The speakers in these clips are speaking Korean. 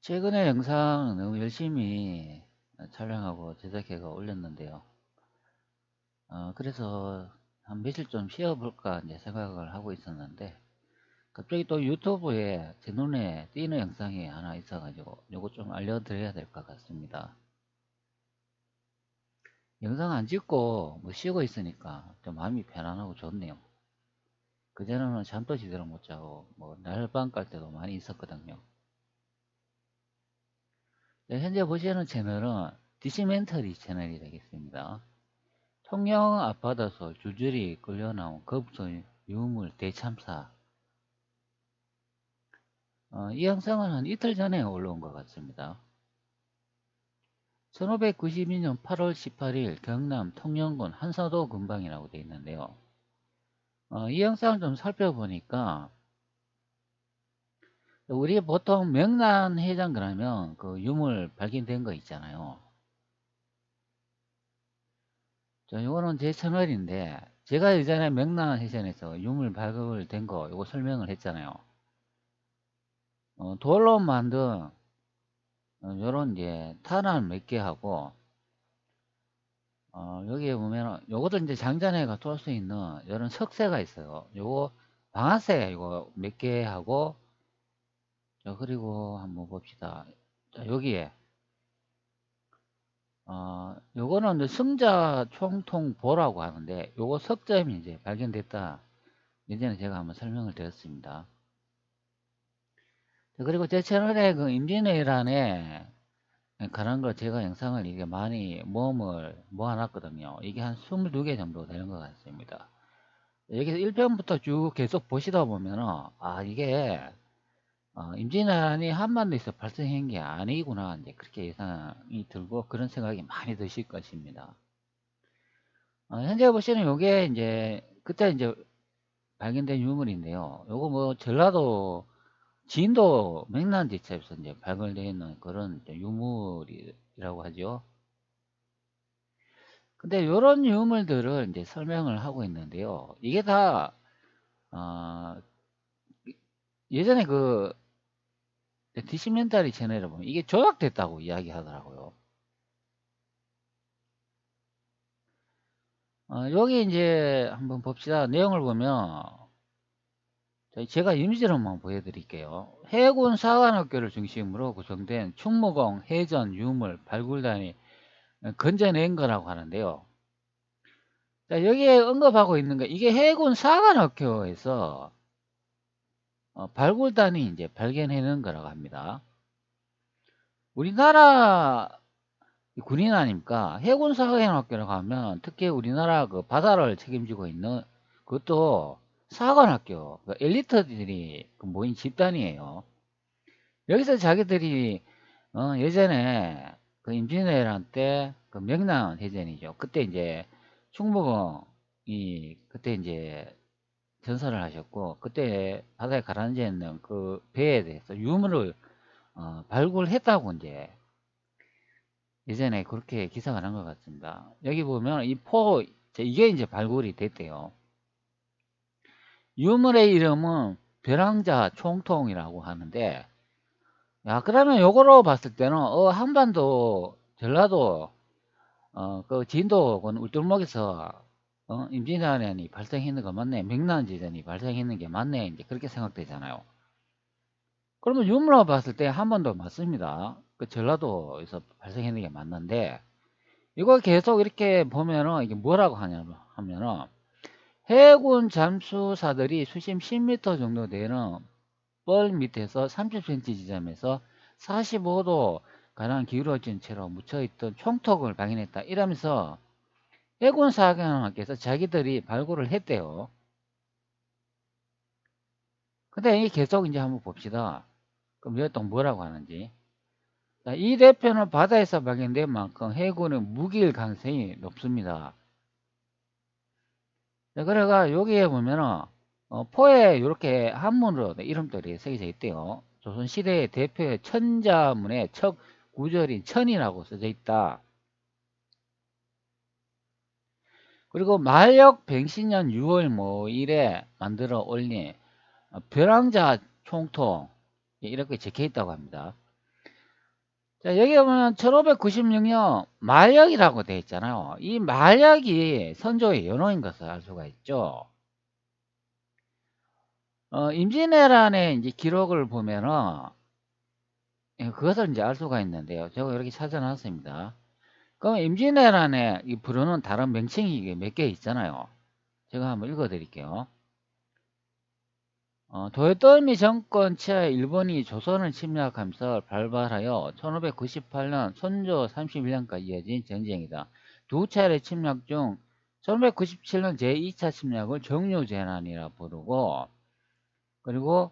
최근에 영상 너무 열심히 촬영하고 제작해가 올렸는데요. 그래서 한 며칠 좀 쉬어볼까 이제 생각을 하고 있었는데, 갑자기 또 유튜브에 제 눈에 띄는 영상이 하나 있어가지고 요거 좀 알려드려야 될 것 같습니다. 영상 안 찍고 뭐 쉬고 있으니까 좀 마음이 편안하고 좋네요. 그전에는 잠도 제대로 못 자고 뭐 날밤 깔 때도 많이 있었거든요. 네, 현재 보시는 채널은 디시멘터리 채널이 되겠습니다. 통영 앞바다에서 줄줄이 끌려나온 거북선 유물 대참사. 이 영상은 한 이틀 전에 올라온 것 같습니다. 1592년 8월 18일 경남 통영군 한사도 근방이라고 되어 있는데요. 이 영상을 좀 살펴보니까 우리 보통 명란해장 그러면 그 유물 발견된 거 있잖아요. 이거는 제 채널인데 제가 예전에 명란해전에서 유물 발굴된 거 이거 설명을 했잖아요. 돌로 만든 요런 이제 탄환 몇 개 하고 여기에 보면 요것도 이제 장전해가 쏠 수 있는 이런 석쇠가 있어요. 요거 방아쇠 이거 몇 개 하고 자 그리고 한번 봅시다. 자 여기에 요거는 이제 승자 총통보라고 하는데 요거 석점이 이제 발견됐다. 예전에 제가 한번 설명을 드렸습니다. 자, 그리고 제 채널에 그 임진왜란에 관한 걸 제가 영상을 이게 많이 모음을 모아놨거든요. 이게 한 22개 정도 되는 것 같습니다. 여기서 1편부터 쭉 계속 보시다 보면은, 이게, 임진왜란이 한반도에서 발생한 게 아니구나. 이제 그렇게 예상이 들고 그런 생각이 많이 드실 것입니다. 현재 보시는 요게 이제, 그때 이제 발견된 유물인데요. 요거 뭐 전라도 진도 명란지체에서 이제 발견되어 있는 그런 유물이라고 하죠. 근데 요런 유물들을 이제 설명을 하고 있는데요. 이게 다, 어, 예전에 그 디시멘터리 채널에 보면 이게 조작됐다고 이야기하더라고요. 여기 이제 한번 봅시다. 내용을 보면 제가 이미지로만 보여드릴게요. 해군 사관학교를 중심으로 구성된 충무공 해전 유물 발굴단이 건져낸 거라고 하는데요. 자, 여기에 언급하고 있는 게 이게 해군 사관학교에서 발굴단이 이제 발견해낸 거라고 합니다. 우리나라 군인 아닙니까? 해군 사관학교라고 하면 특히 우리나라 그 바다를 책임지고 있는 그것도 사관학교 그 엘리트들이 그 모인 집단이에요. 여기서 자기들이 예전에 그 임진왜란 때 그 명랑 해전이죠. 그때 이제 충무공이 그때 이제 전설을 하셨고 그때 바다에 가라앉아 있는 그 배에 대해서 유물을 발굴했다고 이제 예전에 그렇게 기사가 난 것 같습니다. 여기 보면 이게 이제 발굴이 됐대요. 유물의 이름은 벼랑자 총통이라고 하는데, 야, 그러면 요거로 봤을 때는, 한반도, 전라도, 그 진도군 울들목에서, 임진왜란이 발생했는 거 맞네. 명란지전이 발생했는 게 맞네. 이제 그렇게 생각되잖아요. 그러면 유물로 봤을 때 한반도 맞습니다. 그 전라도에서 발생했는 게 맞는데, 이걸 계속 이렇게 보면은 이게 뭐라고 하면은 해군 잠수사들이 수심 10m 정도 되는 뻘 밑에서 30cm 지점에서 45도 가량 기울어진 채로 묻혀있던 총톡을 발견했다. 이러면서 해군 사관학교에서 자기들이 발굴을 했대요. 근데 이 계속 이제 한번 봅시다. 그럼 이거 또 뭐라고 하는지. 자, 이 대표는 바다에서 발견된 만큼 해군의 무기일 가능성이 높습니다. 네, 그래가 여기에 보면은 포에 이렇게 한문으로 이름들이 새겨져 있대요. 조선시대의 대표의 천자문의 첫 구절인 천이라고 써져 있다. 그리고 만력 병신년 6월 뭐일에 만들어 올린 벼랑자 총통 이렇게 적혀 있다고 합니다. 자, 여기 보면 1596년 말력이라고 되어 있잖아요. 이 말력이 선조의 연호인 것을 알 수가 있죠. 임진왜란의 이제 기록을 보면은 그것을 이제 알 수가 있는데요. 제가 이렇게 찾아놨습니다. 그럼 임진왜란에 부르는 다른 명칭이 몇 개 있잖아요. 제가 한번 읽어 드릴게요. 도요토미 정권 치하에 일본이 조선을 침략하면서 발발하여 1598년 선조 31년까지 이어진 전쟁이다. 두 차례 침략 중 1597년 제2차 침략을 정류재난이라 부르고, 그리고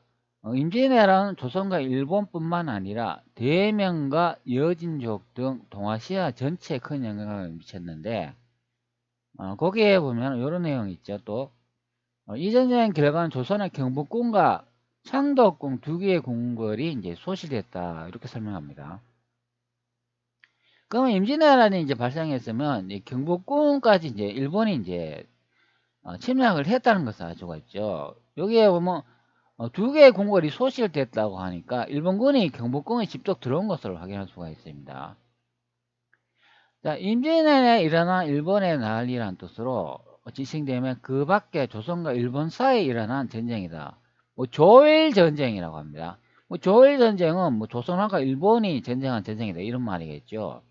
임진왜란은 조선과 일본뿐만 아니라 대명과 여진족 등 동아시아 전체에 큰 영향을 미쳤는데, 거기에 보면 이런 내용이 있죠. 또 이 전쟁 결과는 조선의 경복궁과 창덕궁 두 개의 궁궐이 이제 소실됐다, 이렇게 설명합니다. 그러면 임진왜란이 이제 발생했으면 이 경복궁까지 이제 일본이 이제 침략을 했다는 것을 알 수가 있죠. 여기에 보면 두 개의 궁궐이 소실됐다고 하니까 일본군이 경복궁에 직접 들어온 것을 확인할 수가 있습니다. 자, 임진왜란에 일어난 일본의 난리란 뜻으로 지칭되면 그 밖에 조선과 일본 사이에 일어난 전쟁이다. 뭐 조일 전쟁이라고 합니다. 뭐 조일 전쟁은 뭐 조선과 일본이 전쟁한 전쟁이다, 이런 말이겠죠.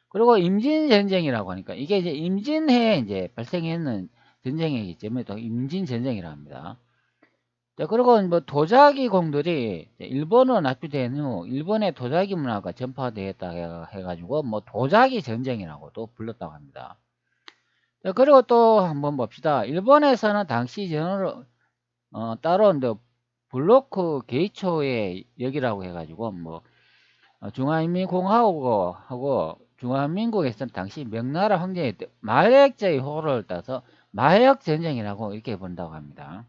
그리고 임진 전쟁이라고 하니까 이게 이제 임진해에 이제 발생했는 전쟁이기 때문에 또 임진 전쟁이라 합니다. 자, 그리고 뭐 도자기 공들이 일본으로 납치된 후 일본의 도자기 문화가 전파되었다 해가지고 뭐 도자기 전쟁이라고도 불렀다고 합니다. 자, 그리고 또 한번 봅시다. 일본에서는 당시 전후로 따로 이제 블로크 게이초의 역이라고 해가지고 뭐 중화인민공화국하고 중화민국에서는 당시 명나라 황제의 마력제의 호를 따서 마력 전쟁이라고 이렇게 본다고 합니다.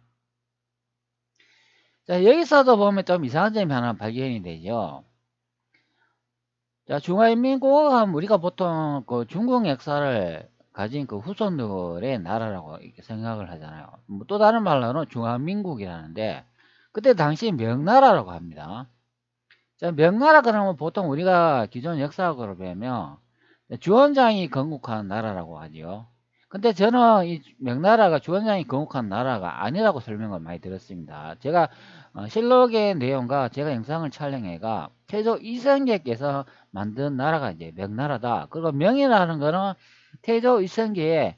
자, 여기서도 보면 좀 이상한 점이 하나 발견이 되죠. 자, 중화인민공화국 하면 우리가 보통 그 중국 역사를 가진 그 후손들의 나라라고 이렇게 생각을 하잖아요. 뭐 또 다른 말로는 중화민국이라는데, 그때 당시 명나라라고 합니다. 자, 명나라 그러면 보통 우리가 기존 역사학으로 배우면 주원장이 건국한 나라라고 하지요. 근데 저는 이 명나라가 주원장이 건국한 나라가 아니라고 설명을 많이 들었습니다. 제가 실록의 내용과 제가 영상을 촬영해가 태조 이성계께서 만든 나라가 이제 명나라다. 그리고 명이라는 거는 태조 이성계의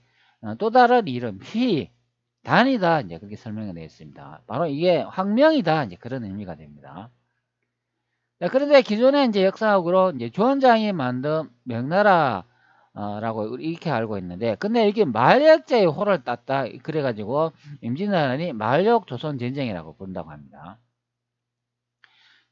또 다른 이름 휘, 단이다, 이제 그렇게 설명이 되어 있습니다. 바로 이게 황명이다, 이제 그런 의미가 됩니다. 자, 그런데 기존의 이제 역사학으로 이제 주원장이 만든 명나라라고 이렇게 알고 있는데, 근데 이게 만력제의 호를 땄다, 그래가지고 임진왜란이 만력 조선 전쟁이라고 부른다고 합니다.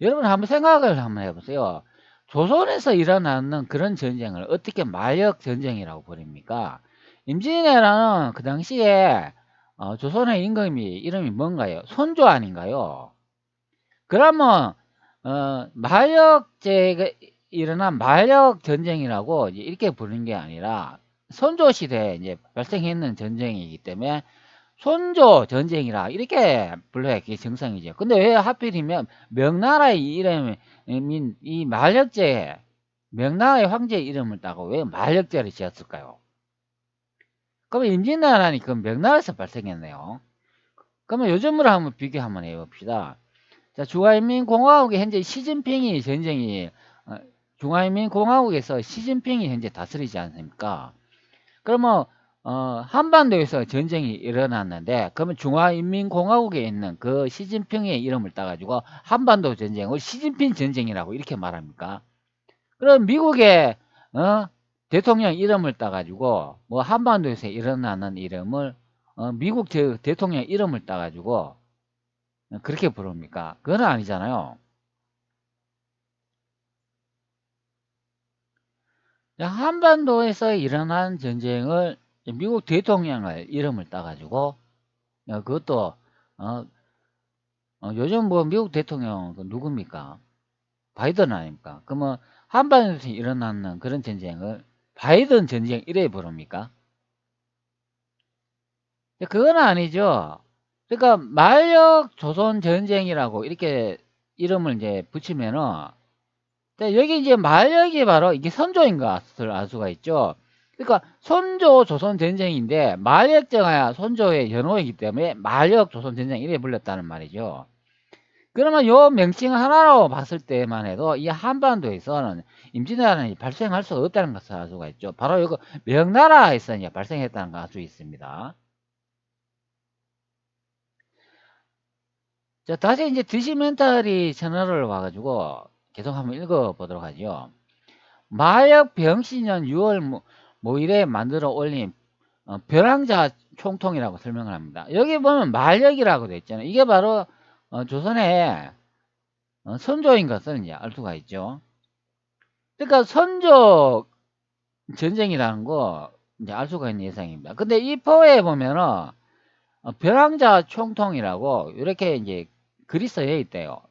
여러분 한번 생각을 한번 해보세요. 조선에서 일어나는 그런 전쟁을 어떻게 만력 전쟁이라고 부릅니까? 임진왜란은 그 당시에 조선의 임금이 이름이 뭔가요? 선조 아닌가요? 그러면 만력제가 일어난 만력 전쟁이라고 이제 이렇게 부르는 게 아니라 선조 시대에 이제 발생했는 전쟁이기 때문에 선조 전쟁이라 이렇게 불러야 그게 정상이죠. 근데 왜 하필이면 명나라의 이름인 이 만력제, 명나라의 황제의 이름을 따고 왜 만력제를 지었을까요? 그러면 임진왜란이 그 명나라에서 발생했네요. 그러면 요즘으로 한번 비교 한번 해봅시다. 자, 중화인민공화국의 현재 시진핑이 전쟁이 어, 중화인민공화국에서 시진핑이 현재 다스리지 않습니까? 그러면 한반도에서 전쟁이 일어났는데, 그러면 중화인민공화국에 있는 그 시진핑의 이름을 따가지고 한반도 전쟁을 시진핑 전쟁이라고 이렇게 말합니까? 그럼 미국의 대통령 이름을 따가지고 뭐 한반도에서 일어나는 이름을 미국 대통령 이름을 따가지고 그렇게 부릅니까? 그건 아니잖아요. 한반도에서 일어난 전쟁을 미국 대통령을 이름을 따가지고 그것도 어, 요즘 뭐 미국 대통령 그 누굽니까? 바이든 아닙니까? 그러면 한반도에서 일어나는 그런 전쟁을 바이든 전쟁 이래 부릅니까? 그건 아니죠. 그러니까 만력 조선 전쟁이라고 이렇게 이름을 이제 붙이면은 자, 여기 이제 만력이 바로 이게 선조인 것을 알 수가 있죠. 그러니까 선조 조선 전쟁인데 만력정하야 선조의 연호이기 때문에 만력 조선 전쟁 이래 불렸다는 말이죠. 그러면 요 명칭 하나로 봤을 때만 해도 이 한반도에서는 임진왜란이 발생할 수 없다는 것을 알 수가 있죠. 바로 이거 명나라에서 이제 발생했다는 걸 알 수 있습니다. 자, 다시 이제 드시멘터리 채널을 와가지고 계속 한번 읽어보도록 하죠. 마역 병신년 6월 모일에 만들어 올린 벼랑자 총통이라고 설명을 합니다. 여기 보면 만력이라고 되어 있잖아요. 이게 바로 조선의 선조인 것을 이제 알 수가 있죠. 그러니까 선조 전쟁이라는 거 이제 알 수가 있는 예상입니다. 근데 이 포에 보면은 벼랑자 총통이라고 이렇게 이제 글이 써져 있대요.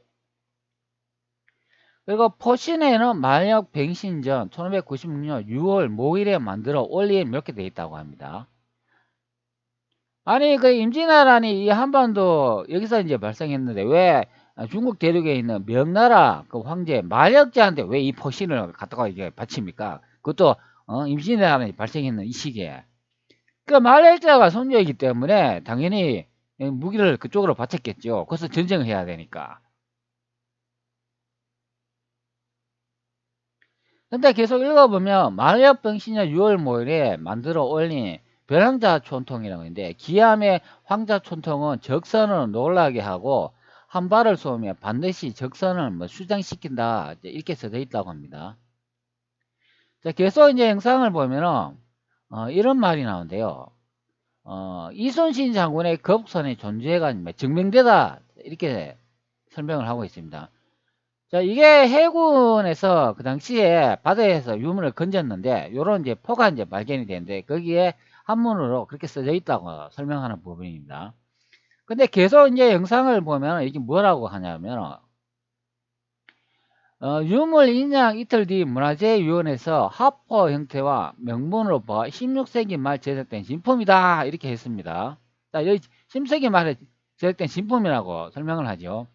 그리고 포신에는 만력 백신전 1596년 6월 모일에 만들어 올린 이렇게 되어 있다고 합니다. 아니 그 임진왜란이 이 한반도 여기서 이제 발생했는데 왜 중국 대륙에 있는 명나라 그 황제 만력제한테 왜 이 포신을 갖다가 이게 바칩니까? 그것도 임진왜란이 발생했는 이 시기에 그 만력제가 선조이기 때문에 당연히 무기를 그쪽으로 바쳤겠죠. 그래서 전쟁을 해야 되니까. 근데 계속 읽어보면 만력병신년 6월 모일에 만들어 올린 벼랑자 촌통이라고 있는데 기암의 황자 촌통은 적선을 놀라게 하고 한 발을 쏘면 반드시 적선을 뭐 수장시킨다 이렇게 써져 있다고 합니다. 자, 계속 이제 영상을 보면은 이런 말이 나오는데요. 이순신 장군의 거북선의 존재가 증명되다 이렇게 설명을 하고 있습니다. 자, 이게 해군에서 그 당시에 바다에서 유물을 건졌는데 요런 이제 포가 이제 발견이 되는데 거기에 한문으로 그렇게 써져 있다고 설명하는 부분입니다. 근데 계속 이제 영상을 보면 이게 뭐라고 하냐면 유물 인양 이틀 뒤 문화재위원회에서 하포 형태와 명문으로 봐 16세기 말 제작된 진품이다 이렇게 했습니다. 자, 여기 10세기 말에 제작된 진품이라고 설명을 하죠.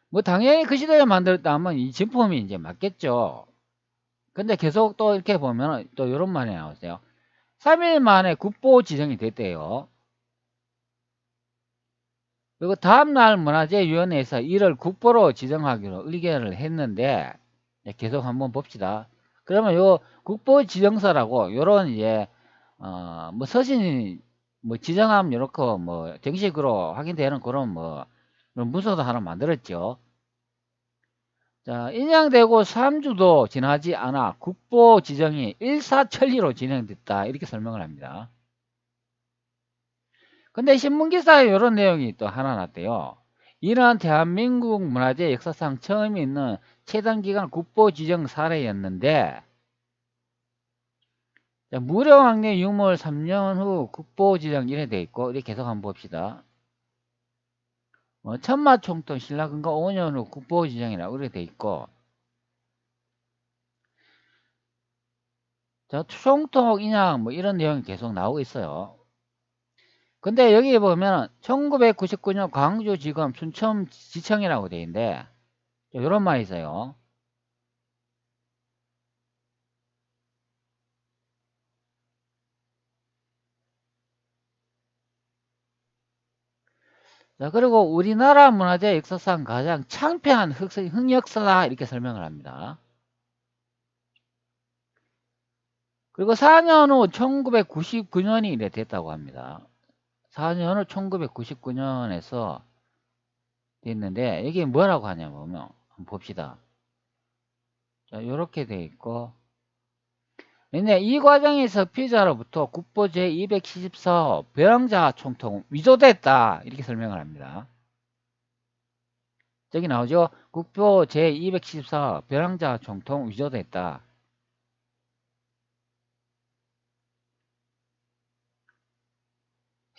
뭐 당연히 그 시대에 만들었다 하면 이 진품이 이제 맞겠죠. 근데 계속 또 이렇게 보면 또 이런 말이 나왔어요. 3일 만에 국보 지정이 됐대요. 그리고 다음날 문화재위원회에서 이를 국보로 지정하기로 의결을 했는데 계속 한번 봅시다. 그러면 요 국보 지정서라고 요런 이제 뭐 서신 뭐 지정함 요렇게 뭐 정식으로 확인되는 그런 뭐 문서도 하나 만들었죠. 자, 인양되고 3주도 지나지 않아 국보 지정이 일사천리로 진행됐다 이렇게 설명을 합니다. 근데 신문기사에 이런 내용이 또 하나 났대요. 이는 대한민국 문화재 역사상 처음 있는 최단기간 국보 지정 사례였는데 무령왕래 유물 3년 후 국보 지정 이래 돼 있고 이렇게 계속 한번 봅시다. 천마총통 신라금과 5년 후 국보 지정이라고 이렇게 돼 있고 자, 총통 인양 뭐 이런 내용이 계속 나오고 있어요. 근데 여기 보면 1999년 광주지검 순천지청이라고 돼 있는데 이런 말이 있어요. 자, 그리고 우리나라 문화재 역사상 가장 창피한 흑역사다 이렇게 설명을 합니다. 그리고 4년 후 1999년이 이래 됐다고 합니다. 4년 후 1999년에서 됐는데 이게 뭐라고 하냐면 한번 봅시다. 자, 이렇게 돼 있고 근데 이 과정에서 피자로부터 국보 제274호 벼랑자 총통 위조됐다 이렇게 설명을 합니다. 저기 나오죠. 국보 제274호 벼랑자 총통 위조됐다.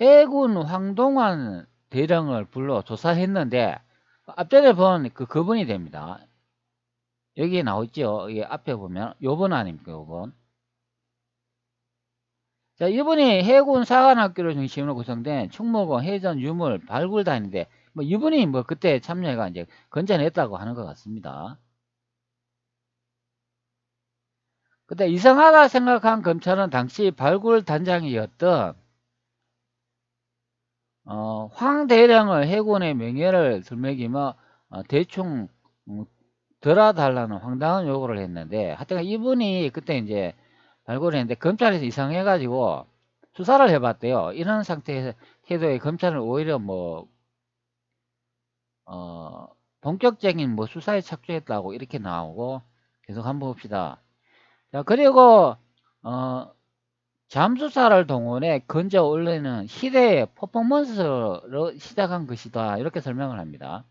해군 황동환 대령을 불러 조사했는데 앞전에 본 그분이 됩니다. 여기에 나오죠. 이 앞에 보면 요번 아닙니까 요번. 자, 이분이 해군 사관학교를 중심으로 구성된 충무공 해전 유물 발굴단인데 뭐 이분이 뭐 그때 참여해가 이제 건져냈다고 하는 것 같습니다. 근데 이상하다 생각한 검찰은 당시 발굴 단장이었던 황 대령을 해군의 명예를 들먹이며 대충 들어달라는 황당한 요구를 했는데, 하여튼 이분이 그때 이제 발굴을 했는데 검찰에서 이상해가지고 수사를 해봤대요. 이런 상태의 태도에 검찰은 오히려 뭐 어, 본격적인 뭐 수사에 착수했다고 이렇게 나오고, 계속 한번 봅시다. 자, 그리고 어, 잠수사를 동원해 건져 올리는 시대의 퍼포먼스로 시작한 것이다, 이렇게 설명을 합니다.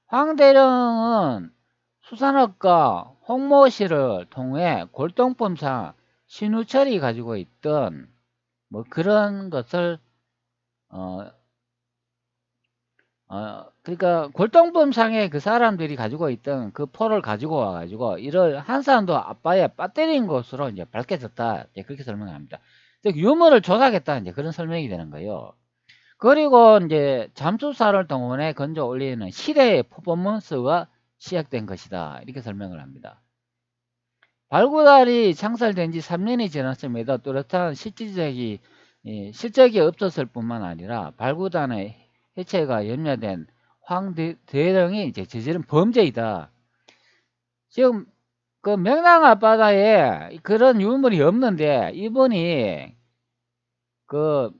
황 대령은 수산업과 홍모 씨를 통해 골동품상 신우철이 가지고 있던 뭐 그런 것을 어, 그러니까 골동품상에 그 사람들이 가지고 있던 그 포를 가지고 와가지고 이를 한 사람도 아빠에 빠뜨린 것으로 이제 밝혀졌다, 이제 그렇게 설명합니다. 즉 유머를 조작했다, 이제 그런 설명이 되는 거예요. 그리고 이제 잠수사를 동원해 건져 올리는 시대의 퍼포먼스가 시작된 것이다, 이렇게 설명을 합니다. 발구달이 창설된 지 3년이 지났음에도 뚜렷한 실적이 없었을 뿐만 아니라 발구단의 해체가 염려된 황 대령이 이제 저지른 범죄이다. 지금 그 명랑 앞바다에 그런 유물이 없는데 이분이 그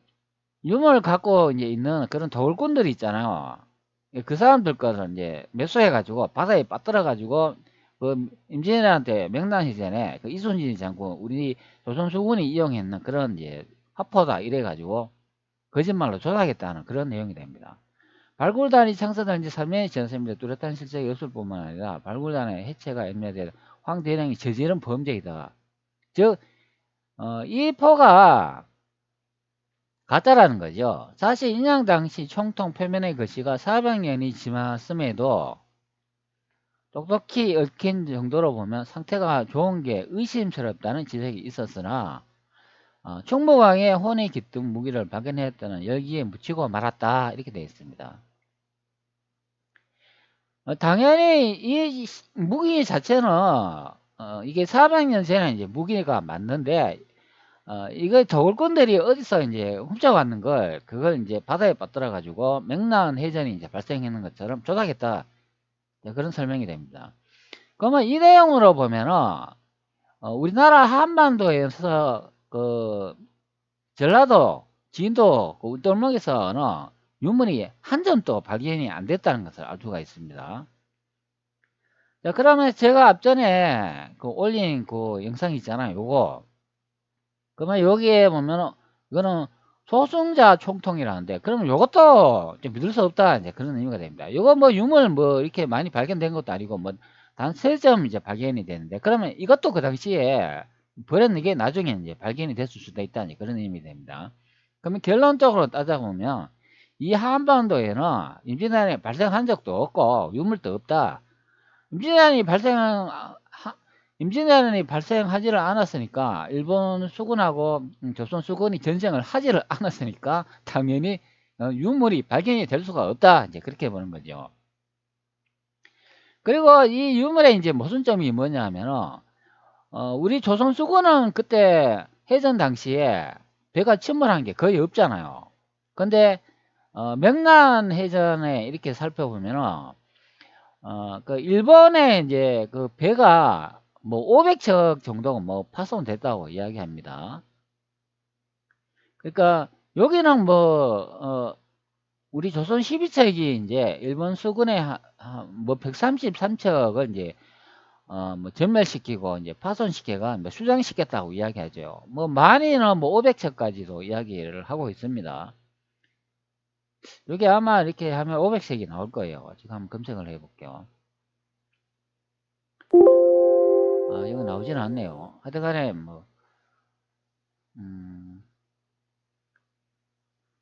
유물 갖고 이제 있는 그런 도굴꾼들이 있잖아요. 그 사람들 것을 이제 매수해가지고 바다에 빠뜨려가지고 그 임진왜란때 명란시전에 그 이순신 장군 우리 조선수군이 이용했는 그런 이제 화포다 이래가지고 거짓말로 조작했다는 그런 내용이 됩니다. 발굴단이 창설된 지 3년이 지났습니다. 뚜렷한 실적이 없을 뿐만 아니라 발굴단의 해체가 염려된 황 대령이 저지른 범죄이다. 즉, 이 포가 가짜라는 거죠. 사실 인양 당시 총통 표면의 글씨가 400년이 지났음에도 똑똑히 얽힌 정도로 보면 상태가 좋은 게 의심스럽다는 지적이 있었으나 충무강에 혼이 깃든 무기를 발견했다는 열기에 묻히고 말았다, 이렇게 되어 있습니다. 당연히 이 무기 자체는 이게 400년 전에 이제 무기가 맞는데 이거 도굴꾼들이 어디서 이제 훔쳐갔는 걸 그걸 이제 바다에 빠뜨려 가지고 명나은 해전이 이제 발생했는 것처럼 조작했다, 그런 설명이 됩니다. 그러면 이 내용으로 보면은 우리나라 한반도에서 그 전라도 진도 그 울돌목에서는 유물이 한 점도 발견이 안 됐다는 것을 알 수가 있습니다. 자, 그러면 제가 앞전에 그 올린 그 영상 있잖아요. 요거. 그러면 여기에 보면은 이거는 소승자 총통이라는데, 그러면 요것도 좀 믿을 수 없다, 이제 그런 의미가 됩니다. 요거 뭐 유물 뭐 이렇게 많이 발견된 것도 아니고 뭐 단 3점 이제 발견이 되는데, 그러면 이것도 그 당시에 버렸는 게 나중에 이제 발견이 됐을 수도 있다, 이제 그런 의미 됩니다. 그러면 결론적으로 따져보면 이 한반도에는 임진왜란이 발생한 적도 없고 유물도 없다. 임진왜란이 발생 임진왜란이 발생하지를 않았으니까 일본 수군하고 조선 수군이 전쟁을 하지를 않았으니까 당연히 유물이 발견이 될 수가 없다, 이제 그렇게 보는 거죠. 그리고 이 유물의 이제 모순점이 뭐냐 하면은 우리 조선 수군은 그때 해전 당시에 배가 침몰한 게 거의 없잖아요. 근데 명란 해전에 이렇게 살펴보면은 그 일본의 이제 그 배가 뭐 500척 정도가 뭐 파손됐다고 이야기합니다. 그러니까 여기는 뭐 우리 조선 12척이 이제 일본 수군의 뭐 133척을 이제 뭐 전멸시키고 이제 파손시켜가 뭐 수장시켰다고 이야기하죠. 뭐 많이는 뭐 500척까지도 이야기를 하고 있습니다. 여기 아마 이렇게 하면 500척이 나올 거예요. 지금 한번 검색을 해볼게요. 이거 나오지는 않네요. 하여튼간에 음,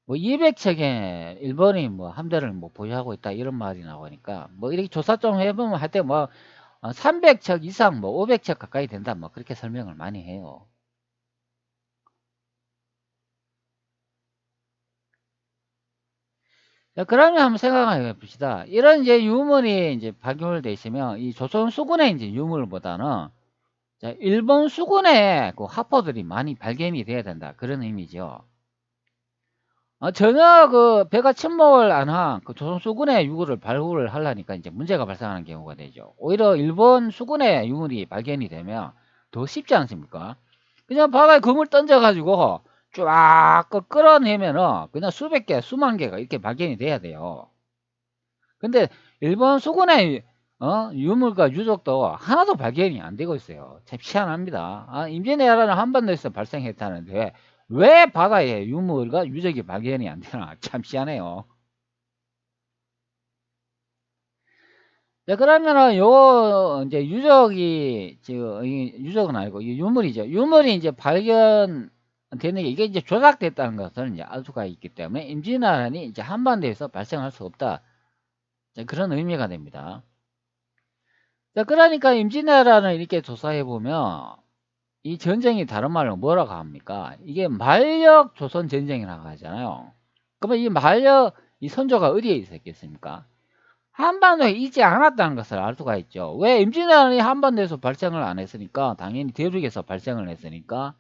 뭐 200척의 일본이 뭐 함대를 뭐 보유하고 있다, 이런 말이 나오니까 뭐 이렇게 조사 좀 해보면 하여튼 뭐 300척 이상 뭐 500척 가까이 된다, 뭐 그렇게 설명을 많이 해요. 자, 그러면 한번 생각해 봅시다. 이런 이제 유물이 이제 발견돼 있으면 이 조선 수군의 이제 유물보다는 자, 일본 수군의 그 화포들이 많이 발견이 돼야 된다. 그런 의미죠. 전혀 그 배가 침몰을 안 한 그 조선 수군의 유물을 발굴을 하려니까 이제 문제가 발생하는 경우가 되죠. 오히려 일본 수군의 유물이 발견이 되면 더 쉽지 않습니까? 그냥 바다에 그물 던져가지고 쫙 끌어내면은 그냥 수백 개, 수만 개가 이렇게 발견이 돼야 돼요. 근데 일본 수군의 유물과 유적도 하나도 발견이 안 되고 있어요. 참 희한합니다. 임진왜란은 한반도에서 발생했다는데 왜 바다에 유물과 유적이 발견이 안 되나 참 희한해요. 자, 그러면은 요 이제 유적이 지금 유적은 아니고 이 유물이죠. 유물이 이제 발견되는 게 이게 이제 조작됐다는 것을 이제 알 수가 있기 때문에 임진왜란이 이제 한반도에서 발생할 수 없다. 자, 그런 의미가 됩니다. 자, 그러니까 임진왜란을 이렇게 조사해 보면 이 전쟁이 다른 말로 뭐라고 합니까? 이게 만력 조선 전쟁이라고 하잖아요. 그러면 이 만력 이 선조가 어디에 있었겠습니까? 한반도에 있지 않았다는 것을 알 수가 있죠. 왜 임진왜란이 한반도에서 발생을 안 했으니까 당연히 대륙에서 발생을 했으니까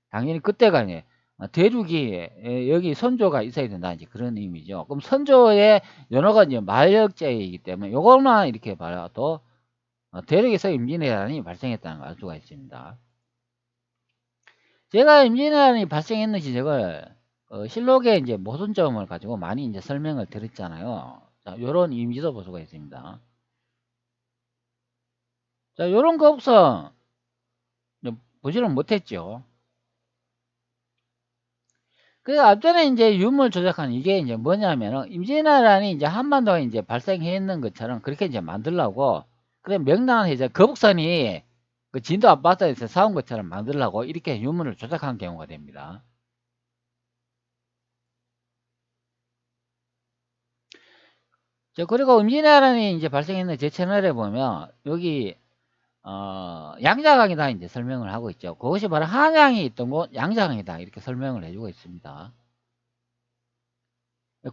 당연히 그때가 이제 대륙이 여기 선조가 있어야 된다 이제 그런 의미죠. 그럼 선조의 연호가 이제 만력제이기 때문에 이것만 이렇게 봐도 대륙에서 임진왜란이 발생했다는 걸 알 수가 있습니다. 제가 임진왜란이 발생했는 지적을 실록의 이제 모순점을 가지고 많이 이제 설명을 드렸잖아요. 자, 요런 이미지도 볼 수가 있습니다. 자, 요런 거 없어 보지를 못했죠. 그 앞전에 이제 유물 조작한 이게 이제 뭐냐면은 임진왜란이 이제 한반도에 이제 발생했는 것처럼 그렇게 이제 만들라고 그래 명나라 이제 거북선이 그 진도 앞바다에서 싸운 것처럼 만들라고 이렇게 유물을 조작한 경우가 됩니다. 자, 그리고 임진왜란이 이제 발생했는 제 채널에 보면 여기 양자강이다 이제 설명을 하고 있죠. 그것이 바로 한양이 있던 곳 양자강이다 이렇게 설명을 해주고 있습니다.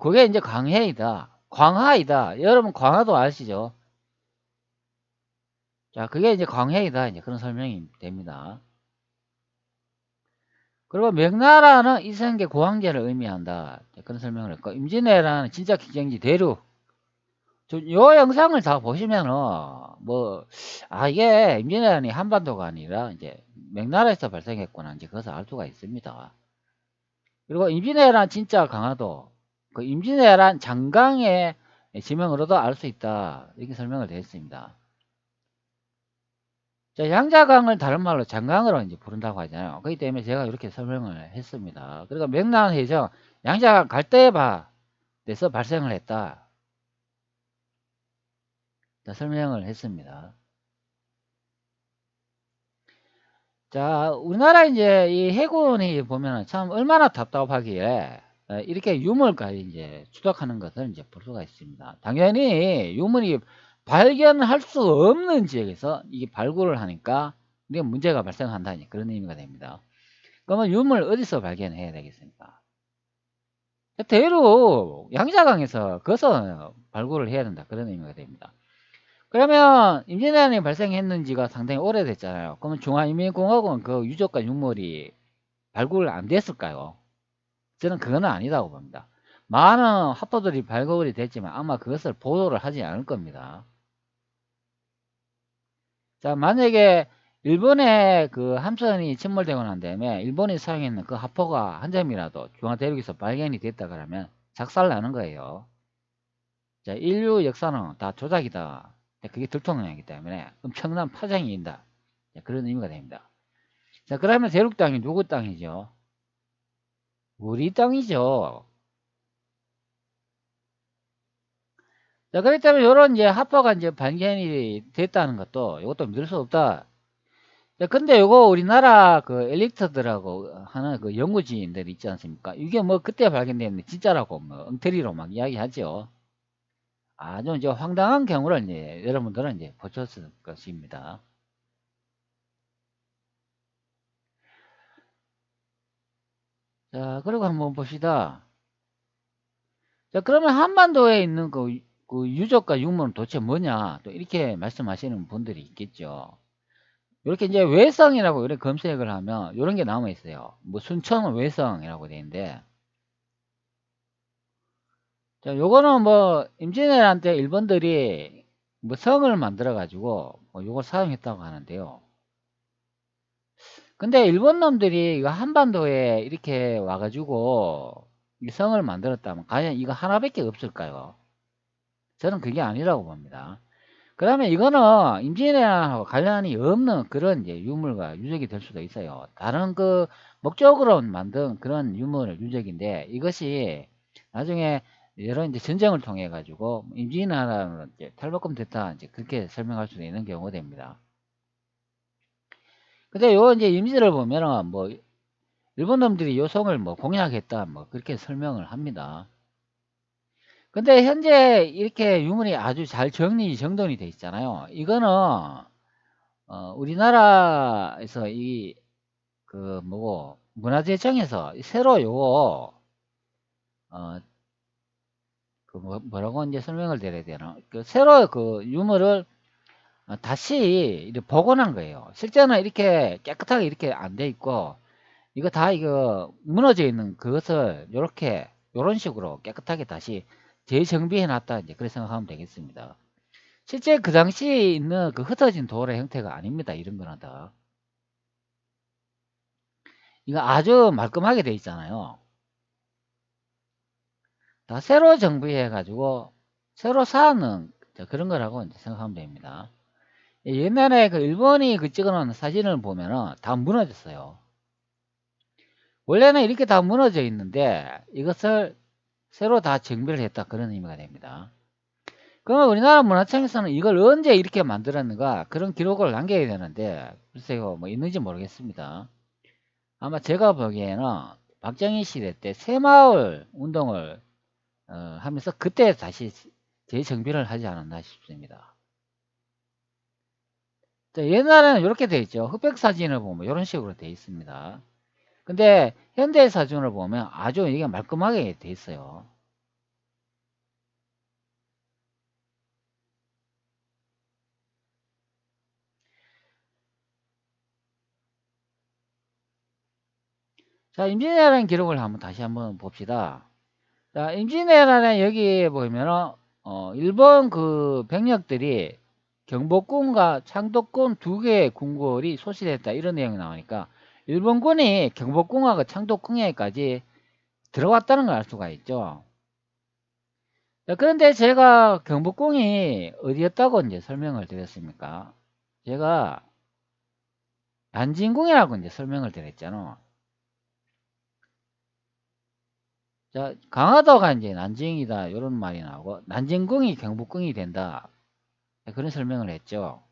그게 이제 광해이다, 광하이다. 여러분 광하도 아시죠? 자, 그게 이제 광해이다 이제 그런 설명이 됩니다. 그리고 명나라는 이성계 고황제를 의미한다. 그런 설명을 했고 임진왜란은 진짜 기경지 대륙. 요 영상을 다 보시면은 이게 임진왜란이 한반도가 아니라 이제 명나라에서 발생했구나 이제 그것을 알 수가 있습니다. 그리고 임진왜란 진짜 강화도 그 임진왜란 장강의 지명으로도 알 수 있다 이렇게 설명을 드렸습니다. 자, 양자강을 다른 말로 장강으로 이제 부른다고 하잖아요. 그렇기 때문에 제가 이렇게 설명을 했습니다. 그리고 명나라에서 양자강 갈대바에서 발생을 했다. 자, 설명을 했습니다. 자, 우리나라 이제 이 해군이 보면은 참 얼마나 답답하기에 이렇게 유물까지 이제 추적하는 것을 이제 볼 수가 있습니다. 당연히 유물이 발견할 수 없는 지역에서 이게 발굴을 하니까 이게 문제가 발생한다 그런 의미가 됩니다. 그러면 유물 어디서 발견해야 되겠습니까? 대로 양자강에서 거서 발굴을 해야 된다 그런 의미가 됩니다. 그러면 임진왜란이 발생했는지가 상당히 오래됐잖아요. 그러면 중화인민공화국은 그 유적과 유물이 발굴 안 됐을까요? 저는 그거는 아니라고 봅니다. 많은 화포들이 발굴이 됐지만 아마 그것을 보도를 하지 않을 겁니다. 자, 만약에 일본의 그 함선이 침몰되고 난 다음에 일본이 사용했는 그 화포가 한 점이라도 중화대륙에서 발견이 됐다 그러면 작살나는 거예요. 자, 인류 역사는 다 조작이다. 그게 들통나기 때문에 엄청난 파장이 있다. 그런 의미가 됩니다. 자, 그러면 대륙 땅이 누구 땅이죠? 우리 땅이죠. 자, 그렇기 때문에 이런 이제 합화가 이제 발견이 됐다는 것도 이것도 믿을 수 없다. 자, 근데 요거 우리나라 그 엘리트들하고 하는 그 연구진들 있지 않습니까? 이게 뭐 그때 발견됐는데 진짜라고 뭐 엉터리로 막 이야기하죠. 아주 이제 황당한 경우를 이제 여러분들은 이제 보셨을 것입니다. 자, 그리고 한번 봅시다. 자, 그러면 한반도에 있는 그 유적과 유물은 도대체 뭐냐? 또 이렇게 말씀하시는 분들이 있겠죠. 이렇게 이제 외성이라고 이렇게 검색을 하면 이런 게 남아 있어요. 뭐 순천 외성이라고 돼 있는데, 자, 요거는 뭐 임진왜란 때 일본들이 뭐 성을 만들어 가지고 뭐 요걸 사용했다고 하는데요. 근데 일본 놈들이 이거 한반도에 이렇게 와 가지고 이 성을 만들었다면 과연 이거 하나밖에 없을까요? 저는 그게 아니라고 봅니다. 그러면 이거는 임진왜란하고 관련이 없는 그런 이제 유물과 유적이 될 수도 있어요. 다른 그 목적으로 만든 그런 유물 유적인데 이것이 나중에 여러 이제 전쟁을 통해 가지고 임진왜란으로 이제 탈바꿈됐다 이제 그렇게 설명할 수도 있는 경우가 됩니다. 근데 요 이제 이미지를 보면은 뭐 일본 놈들이 요 성을 뭐 공략했다 뭐 그렇게 설명을 합니다. 근데 현재 이렇게 유물이 아주 잘 정돈이 돼 있잖아요. 이거는 우리나라에서 이 그 뭐고 문화재청에서 새로 요거 뭐라고 이제 설명을 드려야 되나? 그 새로 그 유물을 다시 이렇게 복원한 거예요. 실제는 이렇게 깨끗하게 이렇게 안 돼 있고 이거 다 이거 무너져 있는 그것을 요렇게 요런 식으로 깨끗하게 다시 재정비해 놨다 이제 그렇게 생각하면 되겠습니다. 실제 그 당시에 있는 그 흩어진 돌의 형태가 아닙니다. 이런 거는 다. 이거 아주 말끔하게 돼 있잖아요. 다 새로 정비해 가지고 새로 쌓는 그런 거라고 이제 생각하면 됩니다. 옛날에 그 일본이 그 찍어 놓은 사진을 보면은 다 무너졌어요. 원래는 이렇게 다 무너져 있는데 이것을 새로 다 정비를 했다 그런 의미가 됩니다. 그러면 우리나라 문화청에서는 이걸 언제 이렇게 만들었는가 그런 기록을 남겨야 되는데 글쎄요 뭐 있는지 모르겠습니다. 아마 제가 보기에는 박정희 시대 때 새마을 운동을 하면서 그때 다시 재정비를 하지 않았나 싶습니다. 옛날에는 이렇게 돼 있죠. 흑백 사진을 보면 이런 식으로 돼 있습니다. 근데 현대 사진을 보면 아주 이게 말끔하게 돼 있어요. 자, 임진왜란 기록을 한번 다시 한번 봅시다. 자, 임진왜란에 여기 보면은 일본 그 병력들이 경복궁과 창덕궁 두 개의 궁궐이 소실했다 이런 내용이 나오니까 일본군이 경복궁하고 창덕궁에까지 들어왔다는 걸 알 수가 있죠. 자, 그런데 제가 경복궁이 어디였다고 이제 설명을 드렸습니까? 제가 난징궁이라고 이제 설명을 드렸잖아. 자, 강화도가 이제 난징이다 이런 말이 나오고 난징궁이 경복궁이 된다 그런 설명을 했죠.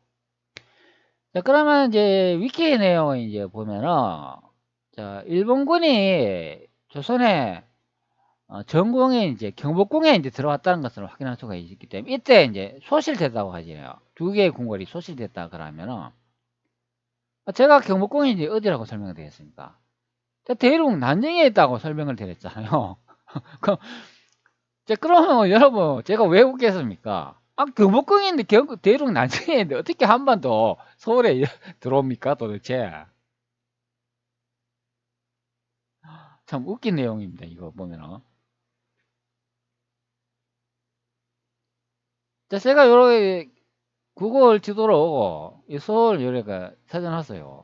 자, 그러면 이제 위키 내용을 이제 보면은 자, 일본군이 조선에 전공에 이제 경복궁에 이제 들어왔다는 것을 확인할 수가 있기 때문에 이때 이제 소실됐다고 하지요. 두 개의 궁궐이 소실됐다 그러면은 제가 경복궁이 이제 어디라고 설명을 드렸습니까? 대륙 난징에 있다고 설명을 드렸잖아요. 그럼 그러면 여러분 제가 왜 웃겠습니까? 경복궁인데 대륙 난징에 있는데 어떻게 한반도 서울에 들어옵니까 도대체? 참 웃긴 내용입니다. 이거 보면은. 자, 제가 요렇게 구글 지도로 이 서울 요래가 찾아놨어요.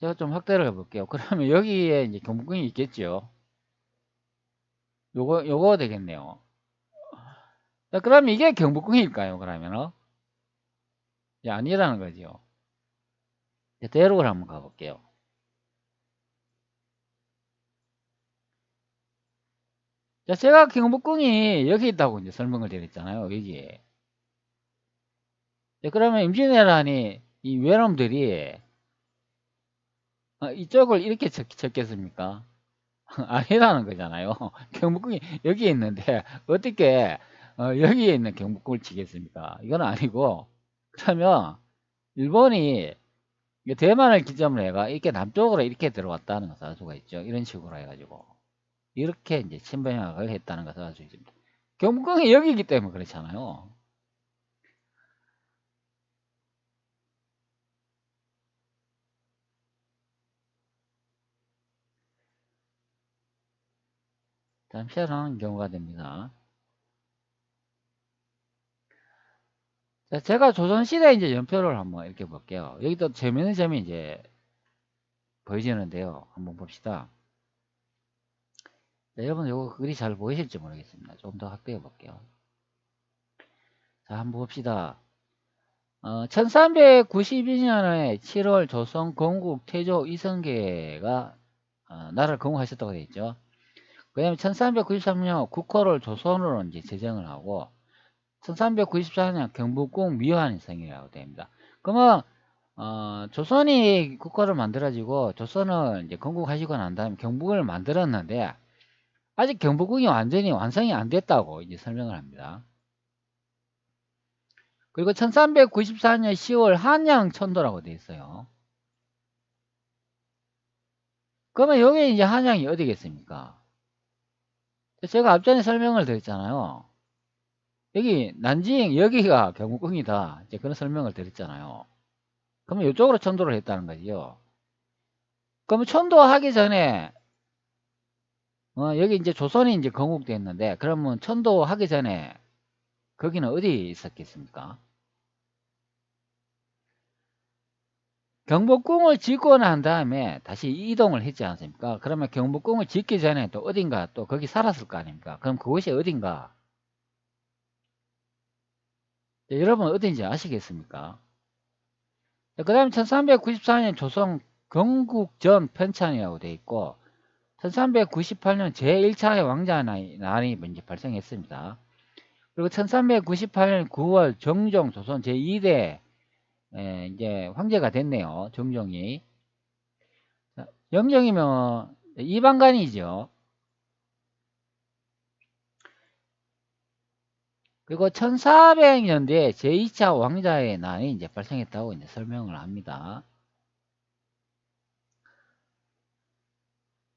제가 좀 확대를 해볼게요. 그러면 여기에 이제 경복궁이 있겠죠. 요거 되겠네요. 자, 그럼 이게 경복궁일까요? 그러면은? 예, 아니라는 거죠. 자, 대륙을 한번 가볼게요. 자, 제가 경복궁이 여기 있다고 이제 설명을 드렸잖아요. 여기에. 자, 그러면 임진왜란이 이 외놈들이 이쪽을 이렇게 쳤겠습니까? 아니라는 거잖아요. 경복궁이 여기에 있는데 어떻게 여기에 있는 경복궁을 치겠습니까? 이건 아니고 그러면 일본이 대만을 기점으로 해가 이렇게 남쪽으로 이렇게 들어왔다는 것을 알 수가 있죠. 이런 식으로 해가지고. 이렇게 이제 친번역을 했다는 것을 알 수 있습니다. 경복궁이 여기이기 때문에 그렇잖아요. 참 희한한 경우가 됩니다. 자, 제가 조선시대 이제 연표를 한번 이렇게 볼게요. 여기 또 재밌는 점이 이제 보여지는데요. 한번 봅시다. 자, 여러분 이거 글이 잘 보이실지 모르겠습니다. 좀 더 확대해 볼게요. 자, 한번 봅시다. 1392년에 7월 조선 건국 태조 이성계가 나라를 건국하셨다고 되어 있죠. 그 다음에 1393년 국호를 조선으로 이제 제정을 하고 1394년 경복궁 미화한 성이라고 됩니다. 그러면 조선이 국가를 만들어지고 조선을 이제 건국하시고 난 다음에 경복궁을 만들었는데 아직 경복궁이 완전히 완성이 안 됐다고 이제 설명을 합니다. 그리고 1394년 10월 한양천도라고 되어 있어요. 그러면 여기 이제 한양이 어디겠습니까? 제가 앞전에 설명을 드렸잖아요. 여기 난징 여기가 경복궁이다. 이제 그런 설명을 드렸잖아요. 그러면 이쪽으로 천도를 했다는 거지요. 그러면 천도하기 전에 여기 이제 조선이 이제 건국됐는데 그러면 천도하기 전에 거기는 어디 있었겠습니까? 경복궁을 짓고 난 다음에 다시 이동을 했지 않습니까? 그러면 경복궁을 짓기 전에 또 어딘가 또 거기 살았을 거 아닙니까? 그럼 그곳이 어딘가? 여러분 어딘지 아시겠습니까? 그 다음에 1394년 조선 건국전 편찬이라고 되어 있고 1398년 제1차의 왕자난이 이제 발생했습니다. 그리고 1398년 9월 정종 조선 제2대 이제 황제가 됐네요. 정종이. 영종이면 이방간이죠. 그리고 1400년대에 제2차 왕자의 난이 이제 발생했다고 이제 설명을 합니다.